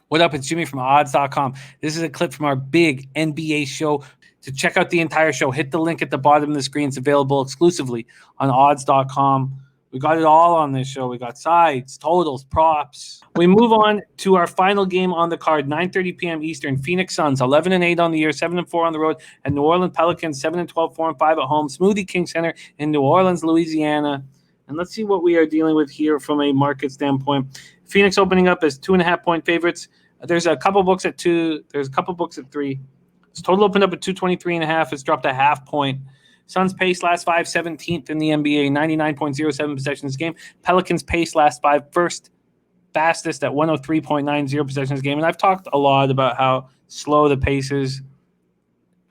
What up? It's Jimmy from odds.com. This is a clip from our big NBA show. To check out the entire show, hit the link at the bottom of the screen. It's available exclusively on odds.com. We got it all on this show. We got sides, totals, props. We move on to our final game on the card, 9:30 p.m. Eastern. Phoenix Suns, 11-8 on the year, 7-4 on the road, and New Orleans Pelicans, 7-12, 4-5 at home. Smoothie King Center in New Orleans, Louisiana. And let's see what we are dealing with here from a market standpoint. Phoenix opening up as 2.5-point favorites. There's a couple books at 2. There's a couple books at 3. Its total opened up at 223.5. It's dropped a half point. Suns pace last 5, 17th in the NBA, 99.07 possessions game. Pelicans pace last 5, first fastest at 103.90 possessions game. And I've talked a lot about how slow the pace is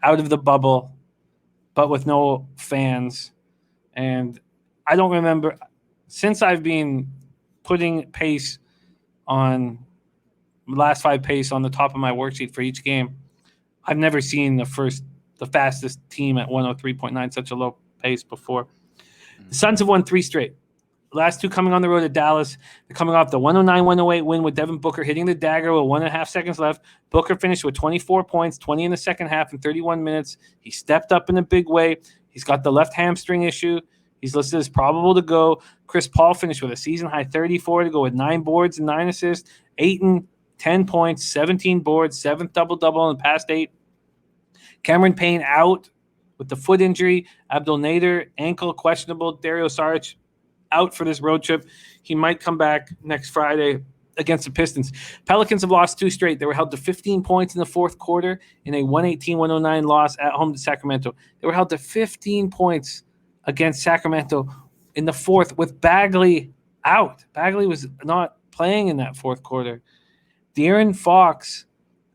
out of the bubble, but with no fans. And I don't remember, since I've been putting pace on last 5 pace on the top of my worksheet for each game, I've never seen the fastest team at 103.9, such a low pace before. The Suns have won 3 straight. The last 2 coming on the road at Dallas. They're coming off the 109-108 win with Devin Booker hitting the dagger with 1.5 seconds left. Booker finished with 24 points, 20 in the second half in 31 minutes. He stepped up in a big way. He's got the left hamstring issue. He's listed as probable to go. Chris Paul finished with a season-high 34 to go with 9 boards and 9 assists. Ayton, 10 points, 17 boards, 7th double-double in the past 8. Cameron Payne out with the foot injury. Abdul Nader, ankle questionable. Dario Saric out for this road trip. He might come back next Friday against the Pistons. Pelicans have lost 2 straight. They were held to 15 points in the fourth quarter in a 118-109 loss at home to Sacramento. They were held to 15 points against Sacramento in the fourth with Bagley out. Bagley was not playing in that fourth quarter. De'Aaron Fox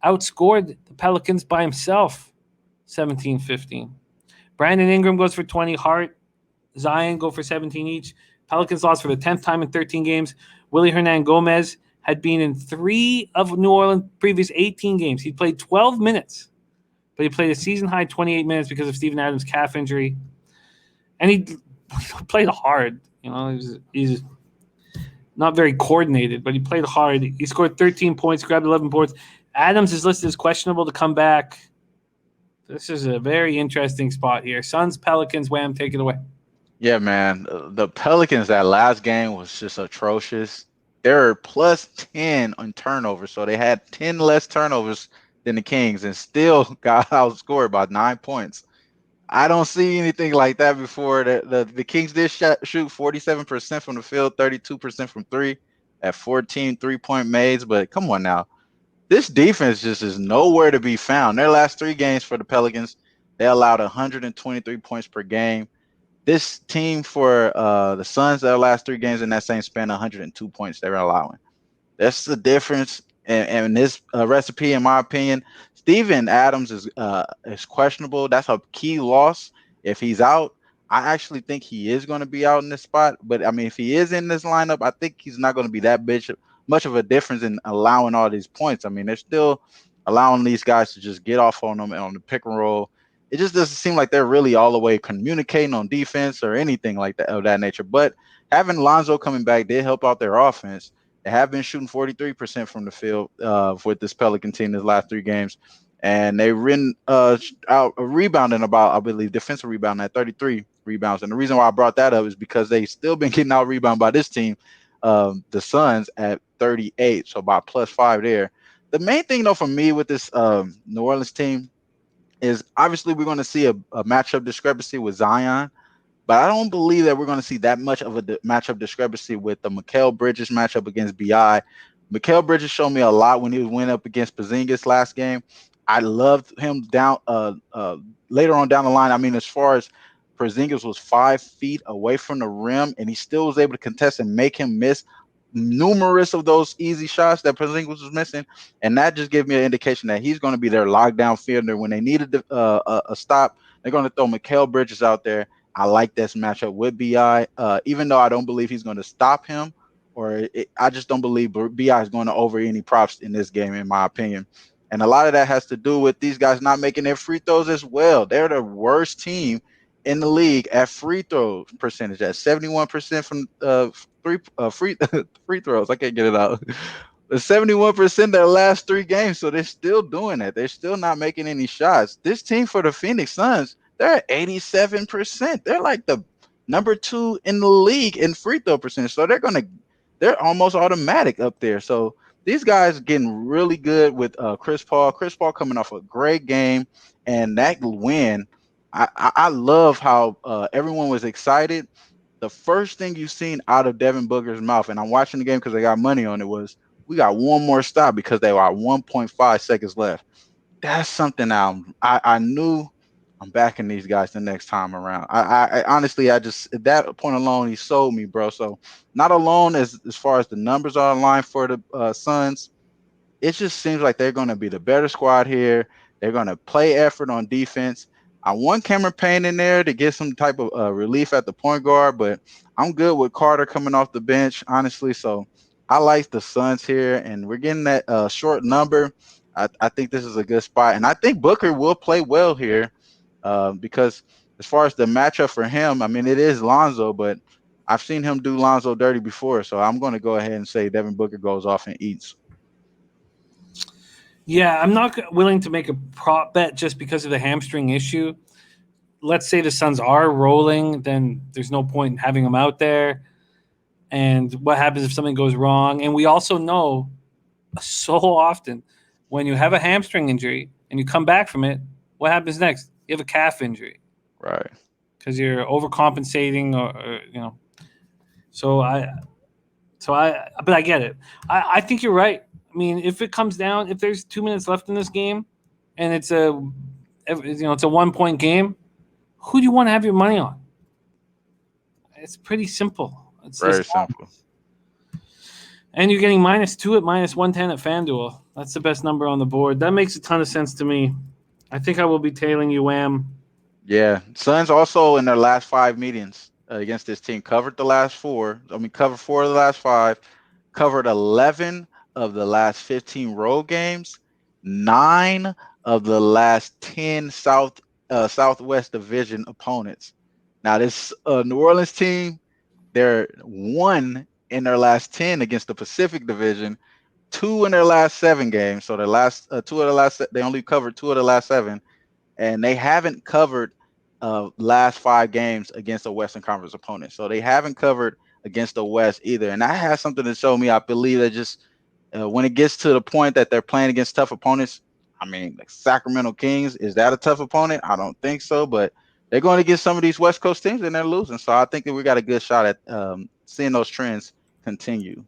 outscored the Pelicans by himself, 17-15. Brandon Ingram goes for 20. Hart, Zion go for 17 each. Pelicans lost for the 10th time in 13 games. Willie Hernan-Gomez had been in 3 of New Orleans' previous 18 games. He played 12 minutes, but he played a season-high 28 minutes because of Steven Adams' calf injury. And he played hard. You know, he's not very coordinated, but he played hard. He scored 13 points, grabbed 11 boards. Adams is listed as questionable to come back. This is a very interesting spot here. Suns, Pelicans, Wham, take it away. Yeah, man. The Pelicans, that last game was just atrocious. They're plus 10 on turnovers, so they had 10 less turnovers than the Kings and still got outscored by 9 points. I don't see anything like that before. The Kings did shoot 47% from the field, 32% from 3 at 14 3-point mades, but come on now. This defense just is nowhere to be found. Their last 3 games for the Pelicans, they allowed 123 points per game. This team for the Suns, their last 3 games in that same span, 102 points they were allowing. That's the difference. And this recipe, in my opinion, Steven Adams is questionable. That's a key loss. If he's out, I actually think he is going to be out in this spot. But, I mean, if he is in this lineup, I think he's not going to be that much of a difference in allowing all these points. I mean, they're still allowing these guys to just get off on them and on the pick and roll. It just doesn't seem like they're really all the way communicating on defense or anything like that of that nature. But having Lonzo coming back did help out their offense. They have been shooting 43% from the field with this Pelican team this last 3 games. And they out rebounding about, I believe, defensive rebound at 33 rebounds. And the reason why I brought that up is because they still been getting out rebounded by this team, the Suns, at 38. So about plus 5 there. The main thing, though, for me with this New Orleans team is obviously we're going to see a matchup discrepancy with Zion. But I don't believe that we're going to see that much of a matchup discrepancy with the Mikal Bridges matchup against BI. Mikal Bridges showed me a lot when he went up against Porzingis last game. I loved him down later on down the line. I mean, as far as Porzingis was 5 feet away from the rim, and he still was able to contest and make him miss numerous of those easy shots that Porzingis was missing. And that just gave me an indication that he's going to be their lockdown fielder. When they needed a stop, they're going to throw Mikal Bridges out there. I like this matchup with BI, even though I don't believe he's going to stop him, I just don't believe BI is going to over any props in this game, in my opinion. And a lot of that has to do with these guys not making their free throws as well. They're the worst team in the league at free throw percentage, at 71% from free throws. I can't get it out. But 71% their last 3 games, so they're still doing it. They're still not making any shots. This team for the Phoenix Suns, they're at 87%. They're like the number 2 in the league in free throw percentage. So they're almost automatic up there. So these guys are getting really good with Chris Paul. Chris Paul coming off a great game, and that win. I love how everyone was excited. The first thing you seen out of Devin Booker's mouth, and I'm watching the game because I got money on it, was we got one more stop because they were at 1.5 seconds left. That's something I knew I'm backing these guys the next time around. I honestly, I just at that point alone, he sold me, bro. So not alone as far as the numbers are aligned for the Suns, it just seems like they're going to be the better squad here. They're going to play effort on defense. I want Cameron Payne in there to get some type of relief at the point guard, but I'm good with Carter coming off the bench, honestly. So I like the Suns here, and we're getting that short number. I think this is a good spot, and I think Booker will play well here because as far as the matchup for him, I mean, it is Lonzo, but I've seen him do Lonzo dirty before, so I'm going to go ahead and say Devin Booker goes off and eats. Yeah, I'm not willing to make a prop bet just because of the hamstring issue. Let's say the Suns are rolling, then there's no point in having them out there. And what happens if something goes wrong? And we also know so often when you have a hamstring injury and you come back from it, what happens next? You have a calf injury. Right. Because you're overcompensating or you know. But I get it. I think you're right. I mean, if it comes down, if there's 2 minutes left in this game, and it's a 1-point game, who do you want to have your money on? It's pretty simple. It's very simple. And you're getting -2 at -110 at FanDuel. That's the best number on the board. That makes a ton of sense to me. I think I will be tailing you, Wham. Yeah, Suns also in their last 5 meetings against this team covered the last 4. I mean, covered 4 of the last 5, covered 11 of the last 15 road games, 9 of the last 10 Southwest Division opponents. Now, this New Orleans team, they're 1 in their last 10 against the Pacific Division, 2 in their last 7 games. So their last 2 of the last, they only covered 2 of the last 7, and they haven't covered last 5 games against a Western Conference opponent. So they haven't covered against the West either. And that has something to show me. I believe that just when it gets to the point that they're playing against tough opponents, I mean, like Sacramento Kings, is that a tough opponent? I don't think so, but they're going to get some of these West Coast teams and they're losing. So I think that we got a good shot at seeing those trends continue.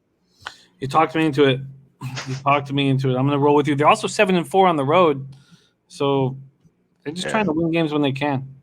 You talked me into it. I'm going to roll with you. They're also 7-4 on the road. So they're just trying to win games when they can.